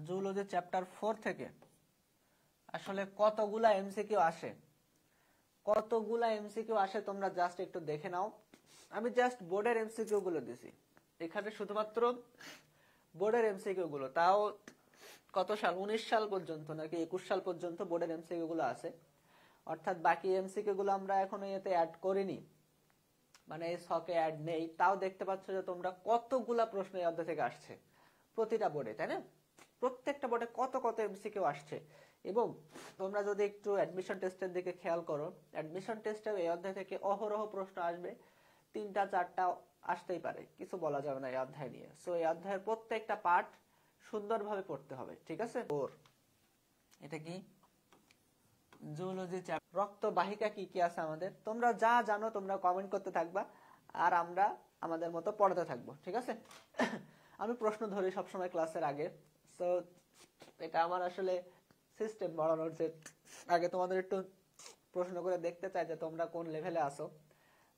Zoology chapter 4 থেকে আসলে কতগুলা এমসিকিউ আসে, তোমরা জাস্ট একটু দেখে নাও। আমি জাস্ট বোর্ডের এমসিকিউ গুলো দিছি এখানে, শুধুমাত্র বোর্ডের এমসিকিউ গুলো, তাও কত সাল, 19 সাল পর্যন্ত নাকি 21 সাল পর্যন্ত বোর্ডের এমসিকিউ গুলো আছে। অর্থাৎ বাকি এমসিকিউ গুলো আমরা এখনো এতে অ্যাড করিনি, মানে এই ছকে অ্যাড নেই। তাও দেখতে পাচ্ছ যে তোমরা কতগুলা প্রশ্ন এই অধ্যায় থেকে আসছে প্রতিটা বোর্ডে, তাই না? প্রত্যেকটা বোর্ডে কত কত এমসিকিউ আসছে। এবং তোমরা যদি একটু অ্যাডমিশন টেস্টের দিকে খেয়াল করো, অ্যাডমিশন টেস্টে এই অধ্যায় থেকে অহরহ প্রশ্ন আসবে, 3টা 4টা আসতেই পারে, কিছু বলা যাবে না এই অধ্যায় নিয়ে। সো এই অধ্যায়ের প্রত্যেকটা পার্ট সুন্দরভাবে পড়তে হবে, ঠিক আছে? ওর এটা কি জুলজি চ্যাপ্টার, রক্তবাহিকা কি কি আছে আমাদের, তোমরা যা জানো তোমরা কমেন্ট করতে থাকবা, আর আমরা আমাদের মতো পড়াতে থাকবো, ঠিক আছে? আমি প্রশ্ন ধরি সবসময় ক্লাসের আগে, সো এটা আমার আসলে সিস্টেম পড়ানোর, যে আগে তোমাদের একটু প্রশ্ন করে দেখতে চাই যে তোমরা কোন লেভেলে আসো,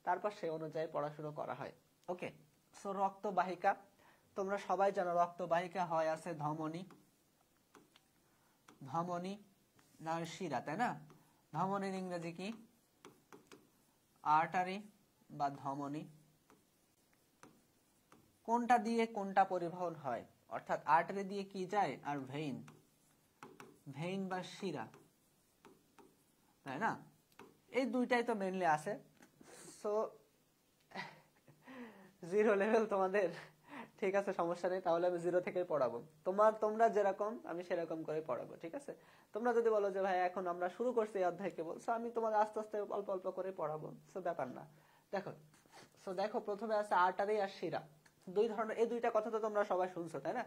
তারপর সেই অনুযায়ী পড়াশোনা করা হয়। ওকে, সো রক্তবাহিকা তোমরা সবাই জানো, রক্তবাহিকা হয় আছে ধমনী না শিরা, তাই না? ধমনীর ইংরেজি কি? আর্টারি বা ধমনী। কোনটা দিয়ে কোনটা পরিবহন হয়, অর্থাৎ আর্টারি দিয়ে কি যায় আর ভেইন বা শিরা, তাই না? এই দুইটাই তো মেইনলি আছে। সো 0 লেভেল তোমাদের, ঠিক আছে, সমস্যা নেই, তাহলে আমি 0 থেকেই পড়াবো। তোমরা যেরকম আমি সেরকম করে পড়াবো, ঠিক আছে? তোমরা যদি বলো যে ভাই এখন আমরা শুরু করছি এই অধ্যায় কেবল, সো আমি তোমাদের আস্তে আস্তে অল্প অল্প করে পড়াবো, সো ব্যাপার না। দেখো প্রথমে আছে আর্টারি আর শিরা, দুই ধরনের। এই দুইটা কথা তো তোমরা সবাই শুনছো, তাই না?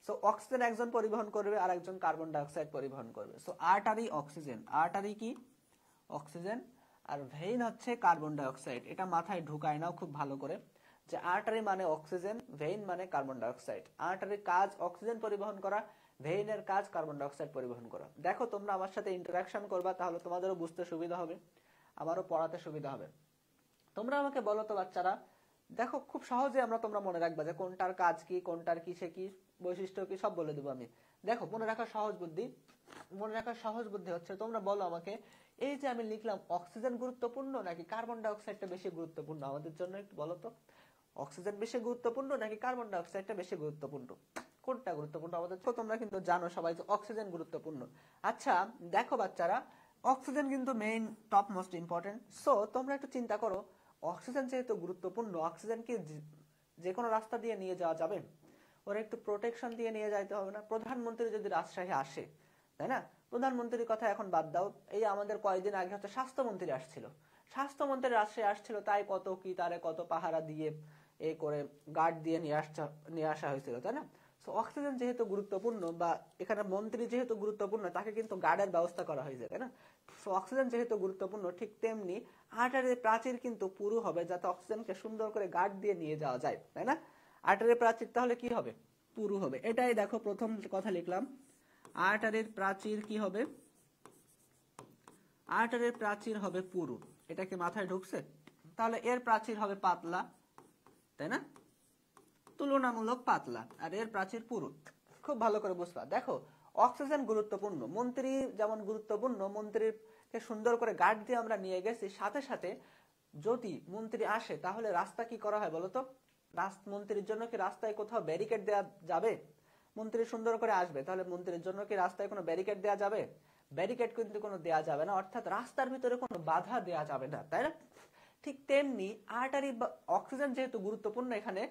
সো অক্সিজেন একজন পরিবহন করবে আর একজন কার্বন ডাই অক্সাইড পরিবহন করবে। সো আর্টারি অক্সিজেন, আর্টারি কি? অক্সিজেন, আর ভেইন হচ্ছে কার্বন ডাই অক্সাইড। এটা মাথায় ঢুকায় নাও খুব ভালো করে, যে আর্টারি মানে অক্সিজেন, ভেইন মানে কার্বন ডাই অক্সাইড। আর্টারির কাজ অক্সিজেন পরিবহন করা, ভেইনের কাজ কার্বন ডাই অক্সাইড পরিবহন করা। দেখো তোমরা আমার সাথে ইন্টারাকশন করবা, তাহলে তোমাদেরও বুঝতে সুবিধা হবে, আমারও পড়াতে সুবিধা হবে। তোমরা আমাকে বলো তো বাচ্চারা, দেখো খুব সহজে তোমরা মনে রাখবা যে কোনটার কাজ কি, কোনটার কিসে কি বৈশিষ্ট্য কি, সব বলে দেবো আমি। দেখো মনে রাখার সহজ বুদ্ধি হচ্ছে, তোমরা বলো আমাকে, এই যে আমি লিখলাম অক্সিজেন গুরুত্বপূর্ণ নাকি কার্বন ডাই অক্সাইডটা বেশি গুরুত্বপূর্ণ আমাদের জন্য, একটু বলো তো। অক্সিজেন বেশি গুরুত্বপূর্ণ নাকি কার্বন ডাই অক্সাইডটা বেশি গুরুত্বপূর্ণ? কোনটা গুরুত্বপূর্ণ আমাদের? তোমরা কিন্তু জানো সবাই যে অক্সিজেন গুরুত্বপূর্ণ। আচ্ছা দেখো বাচ্চারা, অক্সিজেন কিন্তু main top most important. So তোমরা একটু চিন্তা করো, অক্সিজেন যেহেতু গুরুত্বপূর্ণ, অক্সিজেনকে যে কোনো রাস্তা দিয়ে নিয়ে যাওয়া যাবে? ওরা একটু প্রোটেকশন দিয়ে নিয়ে যাইতে হবে না? প্রধানমন্ত্রী যদি রাজশাহী আসে, তাই না? প্রধানমন্ত্রীর কথা এখন বাদ দাও, এই আমাদের কয়েকদিন আগে হচ্ছে স্বাস্থ্যমন্ত্রী আসছিল, স্বাস্থ্যমন্ত্রী রাজশাহী আসছিল, তাই কত কি তারে কত পাহারা দিয়ে এ করে গার্ড দিয়ে নিয়ে আসা হয়েছিল, তাই না? সো অক্সিজেন যেহেতু গুরুত্বপূর্ণ, বা এখানে মন্ত্রী যেহেতু গুরুত্বপূর্ণ, তাকে কিন্তু গার্ডের ব্যবস্থা করা হয়েছে, তাই না? সো অক্সিজেন যেহেতু গুরুত্বপূর্ণ, ঠিক তেমনি আর্টারির প্রাচীর কিন্তু পুরু হবে, যাতে অক্সিজেনকে সুন্দর করে গার্ড দিয়ে নিয়ে যাওয়া যায়, তাই না? আর্টারির প্রাচীর তাহলে কি হবে? পুরু হবে। এটাই দেখো প্রথম কথা লিখলাম, আর্টারির প্রাচীর কি হবে? আর্টারির প্রাচীর হবে পুরু। এটা কি মাথায় ঢুকছে? তাহলে এর প্রাচীর হবে পাতলা, তাই না? তুলনামূলক পাতলা, আর এর প্রাচীর পুরু। খুব ভালো করে বুঝবা। দেখো অক্সিজেন গুরুত্বপূর্ণ, মন্ত্রী যেমন গুরুত্বপূর্ণ, মন্ত্রীকে সুন্দর করে গার্ড দিয়ে আমরা নিয়ে গেছি, সাথে সাথে যদি মন্ত্রী আসে তাহলে রাস্তা কি করা হয় বলতো? মন্ত্রীর জন্য কি রাস্তায় কোথাও ব্যারিকেড দেওয়া যাবে? মন্ত্রী সুন্দর করে আসবে, তাহলে মন্ত্রীর জন্য কি রাস্তায় কোনো ব্যারিকেড দেওয়া যাবে? ব্যারিকেড কিন্তু কোনো দেওয়া যাবে না, অর্থাৎ রাস্তার ভিতরে কোনো বাধা দেওয়া যাবে না, তাই না? ঠিক তেমনি আর্টারি বা অক্সিজেন যেহেতু গুরুত্বপূর্ণ, এখানে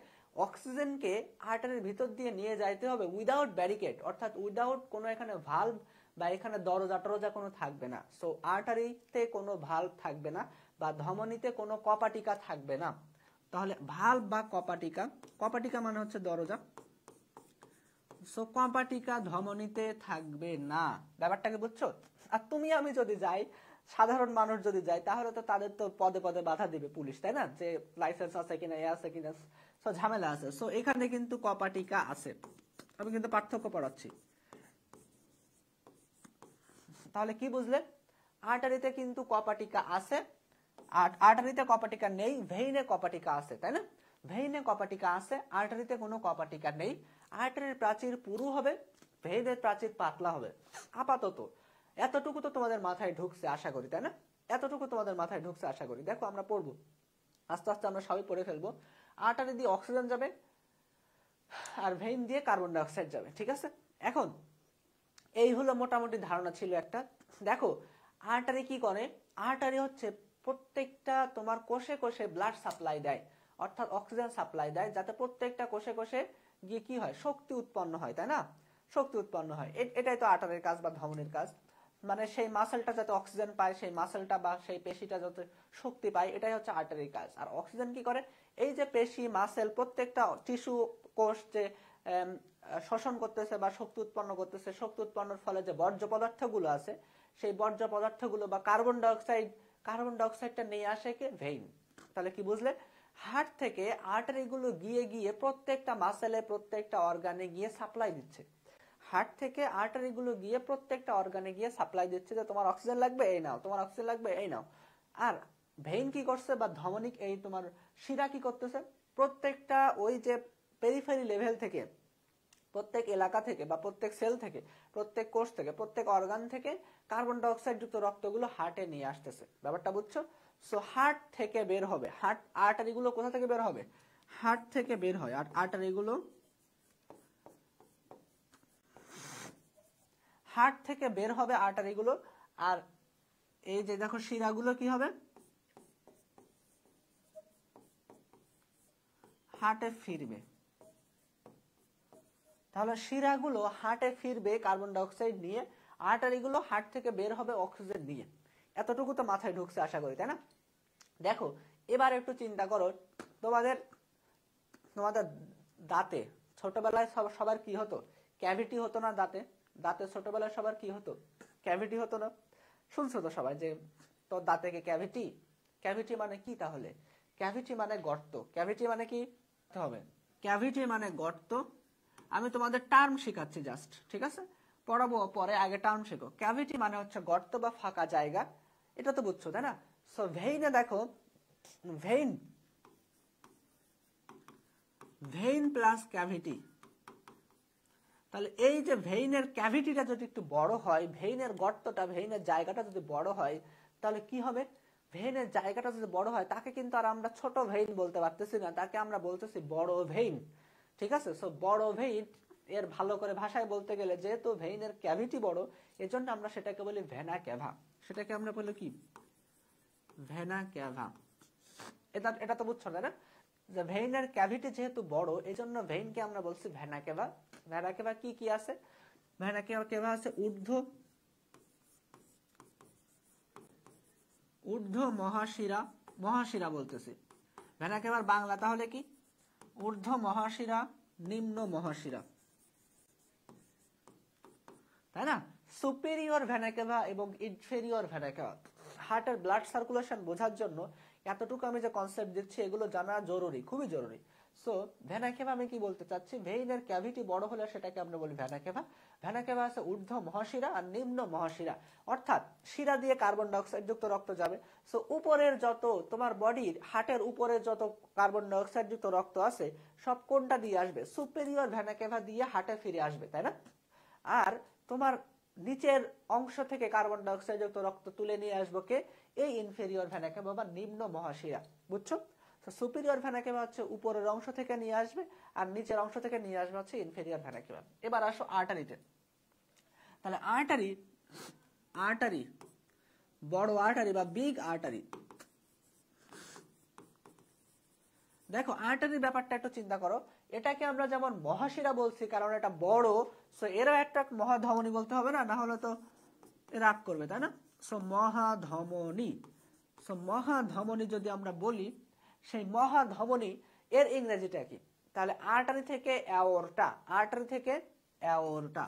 অক্সিজেনকে আর্টারির ভিতর দিয়ে নিয়ে যাইতে হবে উইদাউট ব্যারিকেড, অর্থাৎ উইদাউট কোনো এখানে ভালভ বা এখানে দরজা টরজা কোনো থাকবে না। সো আর্টারিতে কোনো ভালভ থাকবে না, বা ধমনীতে কোনো কপাটিকা থাকবে না। তাহলে ভালভ বা কপাটিকা, কপাটিকা মানে হচ্ছে দরজা, সো কপাটিকা ধমনীতে থাকবে না। ব্যাপারটাকে বুঝছো? আর তুমি আমি যদি যাই, সাধারণ মানুষ যদি যায়, তাহলে তো তাদের তো পদে পদে বাধা দিবে পুলিশ, তাই না? যে লাইসেন্স আছে কিনা, এ আছে কিনা, সো ঝামেলা আছে। সো এখানে কিন্তু কপাটিকা আছে, আমি কিন্তু পার্থক্য পড়াচ্ছি। তাহলে কি বুঝলে? আর্টারিতে কিন্তু কপাটিকা আছে, আর্টারিতে কপাটিকা নেই, ভেইনে কপাটিকা আছে, তাই না? ভেইনে কপাটিকা আছে, আর্টারিতে কোনো কপাটিকা নেই। আর্টারির প্রাচীর পুরু হবে, ভেইনের প্রাচীর পাতলা হবে। আপাতত এতটুকু তো তোমাদের মাথায় ঢুকছে আশা করি, তাই না? এতটুকু তোমাদের মাথায় ঢুকছে আশা করি। দেখো আমরা পড়বো, আস্তে আস্তে আমরা সবই পড়ে ফেলবো। আর্টারি দিয়ে অক্সিজেন যাবে আর ভেইন দিয়ে কার্বন ডাই অক্সাইড যাবে, ঠিক আছে? এখন এই হলো মোটামুটি ধারণা ছিল একটা। দেখো আর্টারি কি করে, আর্টারি হচ্ছে প্রত্যেকটা তোমার কোষে কোষে ব্লাড সাপ্লাই দেয়, অর্থাৎ অক্সিজেন সাপ্লাই দেয়, যাতে প্রত্যেকটা কোষে কোষে গিয়ে কি হয়, শক্তি উৎপন্ন হয়, তাই না? শক্তি উৎপন্ন হয়, এটাই তো আর্টারির কাজ বা ধমনির কাজ। মানে সেই মাসেলটা যাতে অক্সিজেন পায়, সেই মাসেলটা বা সেই পেশিটা যাতে শক্তি পায়, এটাই হচ্ছে আর্টারির কাজ। আর অক্সিজেন কি করে, এই যে পেশি মাসেল প্রত্যেকটা টিস্যু কোষ যে শোষণ করতেছে বা শক্তি উৎপন্ন করতেছে, শক্তি উৎপন্নের ফলে যে বর্জ্য পদার্থগুলো আছে, সেই বর্জ্য পদার্থগুলো বা কার্বন ডাইঅক্সাইডটা নিয়ে আসে কে, ভেইন। তাহলে কি বুঝলে, হার্ট থেকে আর্টারিগুলো গিয়ে গিয়ে প্রত্যেকটা মাসেলে প্রত্যেকটা অর্গানে গিয়ে সাপ্লাই দিচ্ছে। হার্ট থেকে আর্টারিগুলো গিয়ে প্রত্যেকটা অর্গানে গিয়ে সাপ্লাই দিচ্ছে যে তোমার অক্সিজেন লাগবে এই নাও, তোমার অক্সিজেন লাগবে এই নাও। আর ভেইন কি করছে বা ধমনিক এই তোমার শিরা কি করতেছে, প্রত্যেকটা ওই যে পেরিফেরি লেভেল থেকে, প্রত্যেক এলাকা থেকে বা প্রত্যেক সেল থেকে, প্রত্যেক কোষ থেকে, প্রত্যেক অর্গান থেকে কার্বন ডাই অক্সাইড যুক্ত রক্তগুলো হার্টে নিয়ে আসতেছে। ব্যাপারটা বুঝছো? সো হার্ট থেকে বের হবে, হার্ট আর্টারিগুলো কোথা থেকে বের হবে, হার্ট থেকে বের হয়। আর আর্টারিগুলো হার্ট থেকে বের হবে আর্টারিগুলো। আর এই যে দেখো শিরাগুলো কি হবে, হার্টে ফিরবে। তাহলে শিরাগুলো হার্টে ফিরবে কার্বন ডাই অক্সাইড নিয়ে, আর্টারিগুলো হার্ট থেকে বের হবে অক্সিজেন নিয়ে। এতটুকু তো মাথায় ঢুকছে আশা করি, তাই না? দেখো এবার একটু চিন্তা করো, তোমাদের তোমাদের দাঁতে ছোটবেলায় সবার কি হতো, ক্যাভিটি হতো না দাঁতে? দাঁতে ছোটবেলায় সবার কি হতো, ক্যাভিটি হতো না? শুনছো তো সবাই যে তোর দাঁতে কে ক্যাভিটি। ক্যাভিটি মানে কি তাহলে, ক্যাভিটি মানে গর্ত। ক্যাভিটি মানে কি হবে, ক্যাভিটি মানে গর্ত। আমি তোমাদের টার্ম শেখাচ্ছি জাস্ট, ঠিক আছে? পড়াবো পরে, আগে টার্ম শেখো। ক্যাভিটি মানে হচ্ছে গর্ত বা ফাঁকা জায়গা, এটা তো বুঝছো তাই না? সো ভেইনে দেখো, ভেইন ভেইন প্লাস ক্যাভিটি। তাহলে এই যে ভেইনের ক্যাভিটিটা যদি একটু বড় হয়, ভেইনের গর্তটা, ভেইনের জায়গাটা যদি বড় হয়, তাহলে কি হবে, ভেইনের জায়গাটা যদি বড় হয়, তাকে কিন্তু আর আমরা ছোট ভেইন বলতে পারতেছি না, তাকে আমরা বলতেছি বড় ভেইন, ঠিক আছে? সো বড় ভেইন এর ভালো করে ভাষায় বলতে গেলে, যেহেতু ভেইনের ক্যাভিটি বড়, এজন্য আমরা সেটাকে বলি ভেনা ক্যাভা। সেটাকে আমরা বলি কি, ভেনা ক্যাভা। এটা তো বুঝছো না, যে ভেইনের ক্যাভিটি যেহেতু বড়, এজন্য ভেইনকে আমরা বলছি ভেনা ক্যাভা। ভেনা ক্যাভা কি কি আছে, ভেনা ক্যাভা আছে ঊর্ধ্ব মহাশিরা, মহাশিরা বলতেছি। ভেনা ক্যাভার বাংলা তাহলে কি, ঊর্ধ্ব মহাশিরা, নিম্ন মহাশিরা, তাই না? সুপেরিয়র ভেনা ক্যাভা এবং ইনফেরিয়র ভেনা ক্যাভা। হার্টের ব্লাড সার্কুলেশন বোঝার জন্য এতটুকু আমি যে কনসেপ্ট দিচ্ছি, এগুলো জানা জরুরি, খুবই জরুরি। সো ভেনা ক্যাভা আমি কি বলতে চাচ্ছি, ভেইনের ক্যাভিটি বড় হলে সেটাকে আমরা বলি ভেনা ক্যাভা। ভেনা ক্যাভা আছে ঊর্ধ্ব মহাশিরা আর নিম্ন মহাশিরা, অর্থাৎ শিরা দিয়ে কার্বন ডাই অক্সাইড যুক্ত রক্ত যাবে। সো উপরের যত তোমার বডির, হার্টের উপরের যত কার্বন ডাই অক্সাইড যুক্ত রক্ত আছে, সব কোনটা দিয়ে আসবে, সুপেরিয়র ভেনা ক্যাভা দিয়ে হার্টে ফিরে আসবে, তাই না? আর তোমার নিচের অংশ থেকে কার্বন ডাই অক্সাইড যুক্ত রক্ত তুলে নিয়ে আসবো কে, এই ইনফেরিয়র ভেনা ক্যাভা বা নিম্ন মহাশিরা, বুঝছো? তো সুপিরিয়র ভেনা ক্যাভা হচ্ছে উপরের অংশ থেকে নিয়ে আসবে, আর নিচের অংশ থেকে নিয়ে আসবে হচ্ছে ইনফেরিয়র ভেনা ক্যাভা। এবার আসো আর্টারিতে। তাহলে আর্টারি বড় আর্টারি বা বিগ আর্টারি। দেখো আর্টারির ব্যাপারটা একটু চিন্তা করো, এটাকে আমরা যেমন মহাশিরা বলছি কারণ এটা বড়, সো এরও একটা মহাধমনী বলতে হবে না, না হলে তো রাগ করবে, তাই না? সো মহাধমনী। সো মহাধমনী যদি আমরা বলি, সেই মহাধমনী এর ইংরেজিটা কি, তাহলে আর্টারি থেকে অ্যাওরটা, আর্টারি থেকে অ্যাওরটা,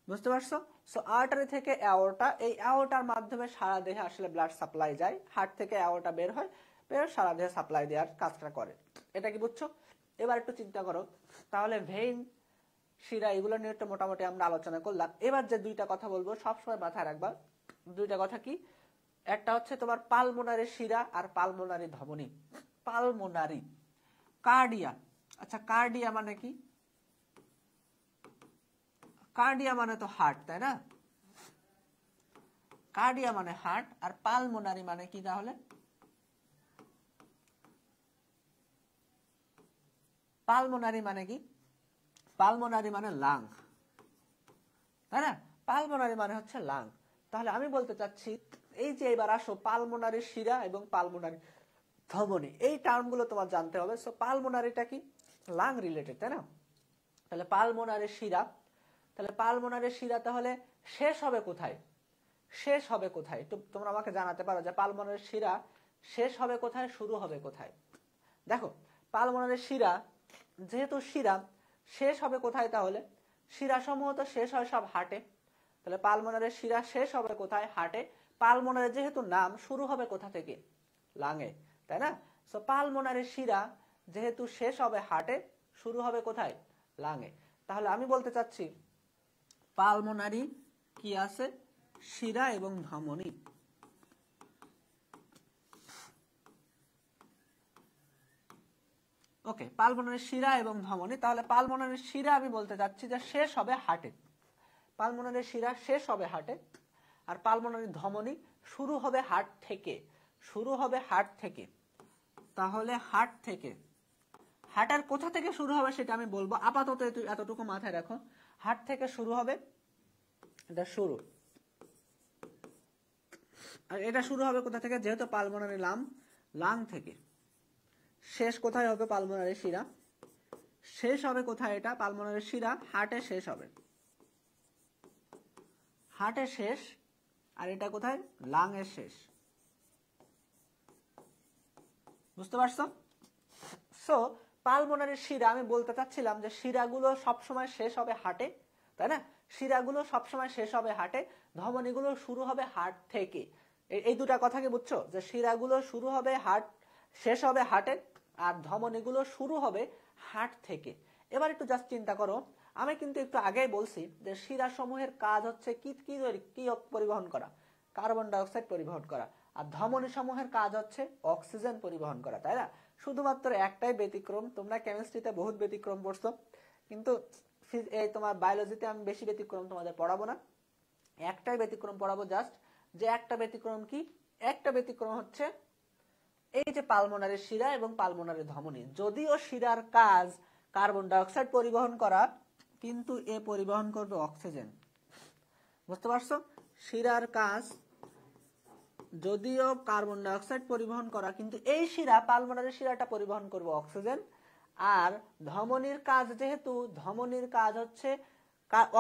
বুঝতে পারছো? সো আর্টারি থেকে অ্যাওরটা, এই অ্যাওরটার মাধ্যমে সারা দেহে আসলে ব্লাড সাপ্লাই যায়, হার্ট থেকে অ্যাওরটা বের হয়, বের সারা দেহে সাপ্লাই দেওয়ার কাজটা করে। এটা কি বুঝছো? এবার একটু চিন্তা করো, তাহলে ভেইন, শিরা, এগুলো নিয়ে একটু মোটামুটি আমরা আলোচনা করলাম। এবার যে দুইটা কথা বলবো সবসময় মাথায় রাখবা, দুইটা কথা কি, একটা হচ্ছে তোমার পালমোনারি শিরা আর পালমোনারি ধমনী। পালমোনারি, কার্ডিয়া। আচ্ছা কার্ডিয়া মানে কি, কার্ডিয়া মানে তো হার্ট, তাই না? কার্ডিয়া মানে হার্ট, আর পালমোনারি মানে কি তাহলে? পালমোনারি মানে কি? পালমোনারি মানে লাং, তাই না? পালমোনারি মানে হচ্ছে লাং। তাহলে আমি বলতে চাচ্ছি, এই যে এবার আসো, পালমোনারি শিরা এবং পালমোনারি ধমনী, এই টার্মগুলো তোমার জানতে হবে। সো পালমোনারিটা কি? লাং রিলেটেড, তাই না? তাহলে পালমোনারি শিরা, তাহলে পালমোনারি শিরা তাহলে শেষ হবে কোথায়? শেষ হবে কোথায়? একটু তোমরা আমাকে জানাতে পারো যে পালমোনারি শিরা শেষ হবে কোথায়, শুরু হবে কোথায়? দেখো, পালমোনারি শিরা যেহেতু শিরা, শেষ হবে কোথায় তাহলে? শিরা সমূহ তো শেষ হয় সব হার্টে, তাহলে পালমোনারি শিরা শেষ হবে কোথায়? হার্টে। পালমোনারি যেহেতু নাম, শুরু হবে কোথা থেকে? লাংয়ে, তাই না? সো পালমোনারি শিরা যেহেতু শেষ হবে হার্টে, শুরু হবে কোথায়? লাংয়ে। তাহলে আমি বলতে চাচ্ছি পালমোনারি কি আছে? শিরা এবং ধমনী। ওকে, পালমোনারি শিরা এবং ধমনী। তাহলে পালমোনারি শিরা আমি বলতে চাচ্ছি যে শেষ হবে হার্টে, পালমোনারি শিরা শেষ হবে হার্টে, আর পালমোনারি ধমনী শুরু হবে হার্ট থেকে, শুরু হবে হার্ট থেকে। তাহলে হার্ট থেকে, হার্টের কোথা থেকে শুরু হবে সেটা আমি বলবো, আপাতত এতটুকু মাথায় রাখো। হার্ট থেকে শুরু হবে, এটা শুরু, আর এটা শুরু হবে কোথা থেকে? যেহেতু পালমোনারি লাং থেকে। শেষ কোথায় হবে? পালমোনারি শিরা। শেষ হবে কোথায়? এটা পালমোনারি শিরা হার্টে শেষ হবে, হার্টে শেষ। আর এটা কোথায়? লাং এর শেষ। বুঝতে পারছো? সো পালমোনারি শিরা, আমি বলতে চাচ্ছিলাম যে শিরাগুলো সবসময় শেষ হবে হার্টে, তাই না? শিরাগুলো সবসময় শেষ হবে হার্টে, ধমনীগুলো শুরু হবে হার্ট থেকে। এই দুটা কথা কি বুঝছো? যে শিরাগুলো শুরু হবে হার্ট, শেষ হবে হার্টে, আর ধমনীগুলো শুরু হবে হার্ট থেকে। এবার একটু জাস্ট চিন্তা করো, আমি কিন্তু একটু আগেই বলছি যে শিরা সমূহের কাজ হচ্ছে কি কি কি পরিবহন করা? কার্বন ডাইঅক্সাইড পরিবহন করা। আর ধমনী সমূহের কাজ হচ্ছে অক্সিজেন পরিবহন করা, তাই না? শুধুমাত্র একটাই ব্যতিক্রম, তোমরা কেমিস্ট্রিতে বহুত ব্যতিক্রম পড়ছো, কিন্তু এই তোমার বায়োলজিতে আমি বেশি ব্যতিক্রম তোমাদের পড়াবো না, একটাই ব্যতিক্রম পড়াবো জাস্ট। যে একটা ব্যতিক্রম কি? একটা ব্যতিক্রম হচ্ছে এই যে পালমোনারি শিরা এবং পালমোনারি ধমনী। যদিও শিরার কাজ কার্বন ডাইঅক্সাইড পরিবহন করা, কিন্তু এ পরিবহন করবে অক্সিজেন। বুঝতে পারছো? শিরার কাজ যদিও কার্বন ডাইঅক্সাইড পরিবহন করা, কিন্তু এই শিরা, পালমোনারি শিরাটা পরিবহন করবে অক্সিজেন। আর ধমনীর কাজ, যেহেতু ধমনীর কাজ হচ্ছে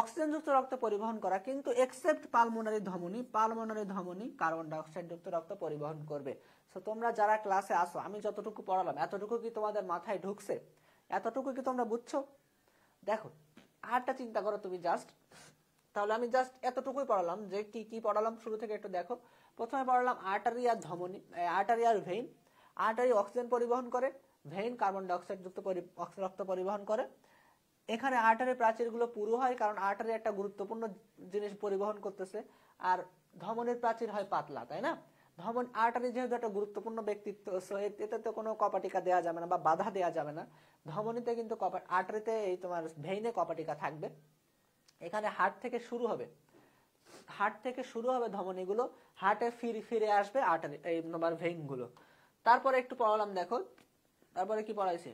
অক্সিজেনযুক্ত রক্ত পরিবহন করা, কিন্তু এক্সেপ্ট পালমোনারি ধমনী, পালমোনারি ধমনী কার্বন ডাইঅক্সাইড যুক্ত রক্ত পরিবহন করবে। সো তোমরা যারা ক্লাসে আসো, আমি যতটুকু পড়ালাম এতটুকু কি তোমাদের মাথায় ঢুকছে? এতটুকু কি তোমরা বুঝছো? দেখো, আরটা চিন্তা করো তুমি জাস্ট। তাহলে আমি জাস্ট এতটুকুই পড়ালাম, যে কি কি পড়ালাম শুরু থেকে একটু দেখো। প্রথমে পড়ালাম আর্টারি আর ধমনী, আর্টারি আর ভেইন। আর্টারি অক্সিজেন পরিবহন করে, ভেইন কার্বন ডাইঅক্সাইড যুক্ত রক্ত পরিবহন করে। এখানে আর্টারি প্রাচীরগুলো পুরু হয়, কারণ আর্টারি একটা গুরুত্বপূর্ণ জিনিস পরিবহন করতেছে। আর ধমনীর প্রাচীর হয় পাতলা, তাই না? আর্টারি যেহেতু একটা গুরুত্বপূর্ণ ব্যক্তিত্ব, এতে তো কোনো কপাটিকা দেওয়া যাবে না বা বাধা দেওয়া যাবে না। ধমনীতে কিন্তু আর্টারিতে, এই তোমার ভেইনে কপাটিকা থাকবে। এখানে হার্ট থেকে শুরু হবে, হার্ট থেকে শুরু হবে ধমনীগুলো, হার্টে ফিরে আসবে আর্টারি, এই তোমার ভেইন গুলো। তারপরে একটু পড়ালাম, দেখো তারপরে কি পড়াইছে।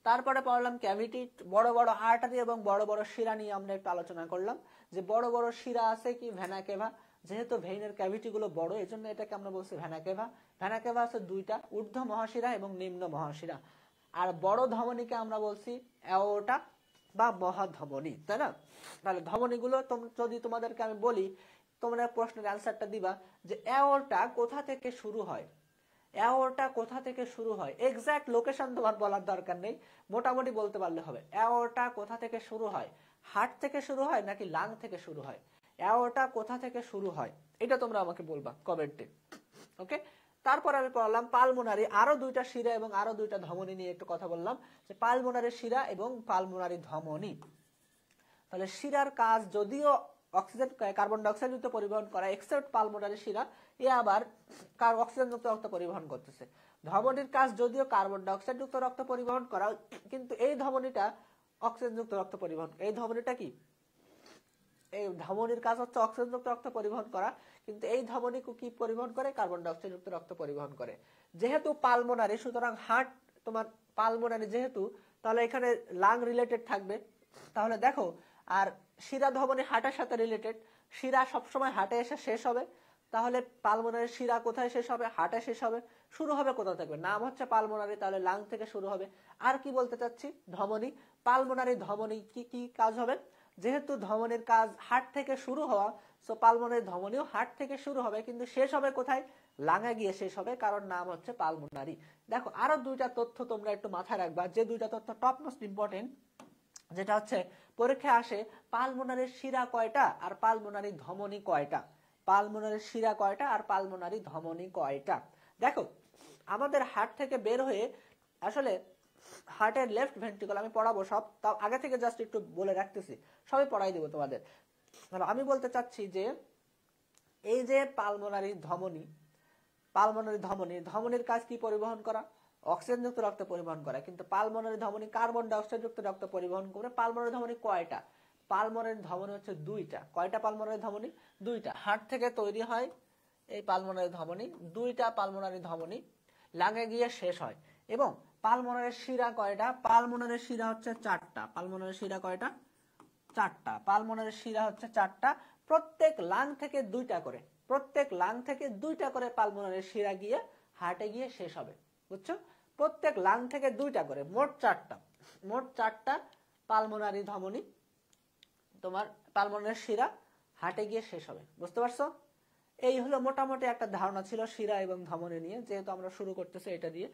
তারপরে পড়ালাম ক্যাভিটি, বড় বড় আর্টারি এবং বড় বড় শিরা নিয়ে আমরা একটু আলোচনা করলাম। যে বড় বড় শিরা আছে কি? ভেনা কেভা। যেহেতু ভেইনের ক্যাভিটি গুলো বড়, এই জন্য এটাকে আমরা বলছি ভেনা কেভা। ভেনা কেভা আছে দুইটা, ঊর্ধ্ব মহাশিরা এবং নিম্ন মহাশিরা। আর বড় ধমনীকে আমরা বলছি অ্যাওর্টা বা মহাধমনী, তাই না? তাহলে ধমনীগুলো যদি তোমাদেরকে আমি বলি, তোমরা প্রশ্নের অ্যান্সারটা দিবা যে অ্যাওর্টা কোথা থেকে শুরু হয়। অ্যাওর্টা কোথা থেকে শুরু হয়, এক্সাক্ট লোকেশন তোমার বলার দরকার নেই, মোটামুটি বলতে পারলে হবে। অ্যাওর্টা কোথা থেকে শুরু হয়? হার্ট থেকে শুরু হয় নাকি লাং থেকে শুরু হয়? অ্যাওর্টা কোথা থেকে শুরু হয়, এটা তোমরা আমাকে বলবা কমেন্টে। ওকে, তারপর আমি পড়লাম পালমোনারি, আরো দুইটা শিরা এবং আরো দুইটা ধমনী নিয়ে একটু কথা বললাম, যে পালমোনারি শিরা এবং পালমোনারি ধমনী। তাহলে শিরার কাজ যদিও অক্সিজেন কার্বন ডাইঅক্সাইড যুক্ত পরিবহন করা, এক্সেপ্ট পালমোনারি শিরা, এ আবার অক্সিজেন যুক্ত রক্ত পরিবহন করতেছে। ধমনীর কাজ যদিও কার্বন ডাইঅক্সাইড যুক্ত রক্ত পরিবহন করা, কিন্তু এই ধমনীটা অক্সিজেন যুক্ত রক্ত পরিবহন, এই ধমনীটা কি? এই ধমনীর কাজ হচ্ছে অক্সিজেনযুক্ত রক্ত পরিবহন করা, কিন্তু এই ধমনী কি পরিবহন করে? কার্বন ডাই অক্সাইড যুক্ত রক্ত পরিবহন করে। যেহেতু পালমোনারি, সুতরাং হার্ট তোমার পালমোনারি যেহেতু, তাহলে এখানে লাং রিলেটেড থাকবে। তাহলে দেখো, আর শিরা ধমনী হার্টের সাথে রিলেটেড, শিরা সবসময় হার্টে এসে শেষ হবে, তাহলে পালমোনারি শিরা কোথায় শেষ হবে? হার্টে শেষ হবে। শুরু হবে কোথা থেকে? নাম হচ্ছে পালমোনারি, তাহলে লাং থেকে শুরু হবে। আর কি বলতে চাচ্ছি? ধমনী, পালমোনারি ধমনী কি কি কাজ হবে? যেহেতু ধমনীর কাজ হার্ট থেকে শুরু হওয়া, সো পালমোনারি ধমনীও হার্ট থেকে শুরু হবে, কিন্তু শেষ হবে কোথায়? লাঙে গিয়ে শেষ হবে, কারণ নাম হচ্ছে পালমোনারি। দেখো, আরো দুইটা তথ্য তোমরা একটু মাথায় রাখবা, যে দুইটা তথ্য টপ মোস্ট ইম্পর্টেন্ট, যেটা হচ্ছে পরীক্ষায় আসে, পালমোনারির শিরা কয়টা আর পালমোনারি ধমনী কয়টা? পালমোনারি শিরা কয়টা আর পালমোনারি ধমনী কয়টা? দেখো, আমাদের হার্ট থেকে বের হয়ে আসলে হার্টের লেফট ভেন্ট্রিকল আমি পড়াবো সব, তাও আগে থেকে জাস্ট একটু বলে রাখতেছি, সবই পড়াই দেবো তোমাদের। আমি বলতে চাচ্ছি যে এই যে পালমোনারি ধমনী, ধমনীর কাজ কি পরিবহন করা? অক্সিজেনযুক্ত রক্ত পরিবহন করা, কিন্তু পালমোনারি ধমনী কার্বন ডাই অক্সাইড যুক্ত রক্ত পরিবহন করে। পালমোনারি ধমনী কয়টা? পালমোনারি ধমনী হচ্ছে দুইটা। কয়টা পালমোনারি ধমনী? দুইটা। হার্ট থেকে তৈরি হয় এই পালমোনারি ধমনী, দুইটা পালমোনারি ধমনী লাঙে গিয়ে শেষ হয়। এবং পালমোনারি শিরা কয়টা? পালমোনারি শিরা হচ্ছে চারটা। পালমোনারি শিরা কয়টা? চারটা। পালমোনারি শিরা হচ্ছে চারটা, প্রত্যেক লাং থেকে দুইটা করে, প্রত্যেক লাং থেকে দুইটা করে পালমোনারি শিরা গিয়ে হার্টে গিয়ে শেষ হবে। বুঝছো? প্রত্যেক লাং থেকে দুইটা করে, মোট চারটা। মোট চারটা পালমোনারি ধমনী, তোমার পালমোনারি শিরা হার্টে গিয়ে শেষ হবে। বুঝতে পারছো? এই হলো মোটামুটি একটা ধারণা ছিল শিরা এবং ধমনী নিয়ে, যেহেতু আমরা শুরু করতেছি এটা দিয়ে।